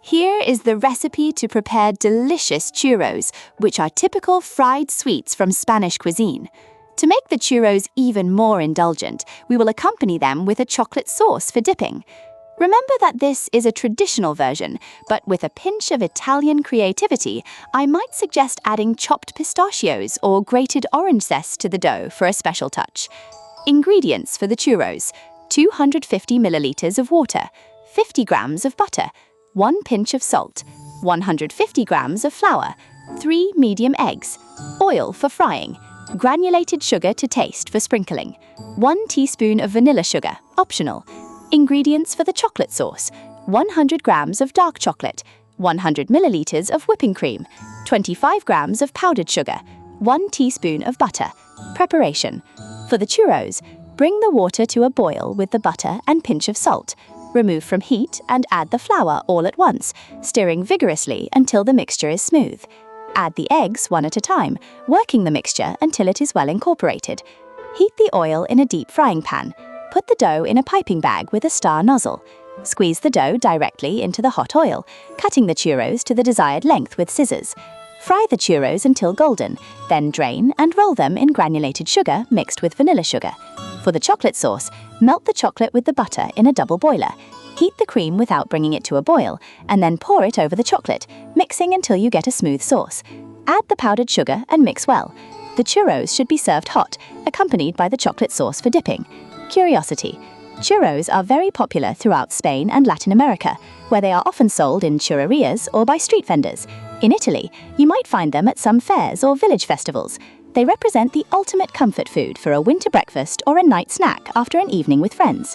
Here is the recipe to prepare delicious churros, which are typical fried sweets from Spanish cuisine. To make the churros even more indulgent, we will accompany them with a chocolate sauce for dipping. Remember that this is a traditional version, but with a pinch of Italian creativity, I might suggest adding chopped pistachios or grated orange zest to the dough for a special touch. Ingredients for the churros: 250 milliliters of water, 50 grams of butter, 1 pinch of salt, 150 grams of flour, 3 medium eggs, oil for frying, granulated sugar to taste for sprinkling, 1 teaspoon of vanilla sugar, optional. Ingredients for the chocolate sauce: 100 grams of dark chocolate, 100 milliliters of whipping cream, 25 grams of powdered sugar, 1 teaspoon of butter. Preparation. For the churros, bring the water to a boil with the butter and pinch of salt. Remove from heat and add the flour all at once, stirring vigorously until the mixture is smooth. Add the eggs one at a time, working the mixture until it is well incorporated. Heat the oil in a deep frying pan. Put the dough in a piping bag with a star nozzle. Squeeze the dough directly into the hot oil, cutting the churros to the desired length with scissors. Fry the churros until golden, then drain and roll them in granulated sugar mixed with vanilla sugar. For the chocolate sauce, melt the chocolate with the butter in a double boiler. Heat the cream without bringing it to a boil, and then pour it over the chocolate, mixing until you get a smooth sauce. Add the powdered sugar and mix well. The churros should be served hot, accompanied by the chocolate sauce for dipping. Curiosity: churros are very popular throughout Spain and Latin America, where they are often sold in churrerias or by street vendors. In Italy, you might find them at some fairs or village festivals. They represent the ultimate comfort food for a winter breakfast or a night snack after an evening with friends.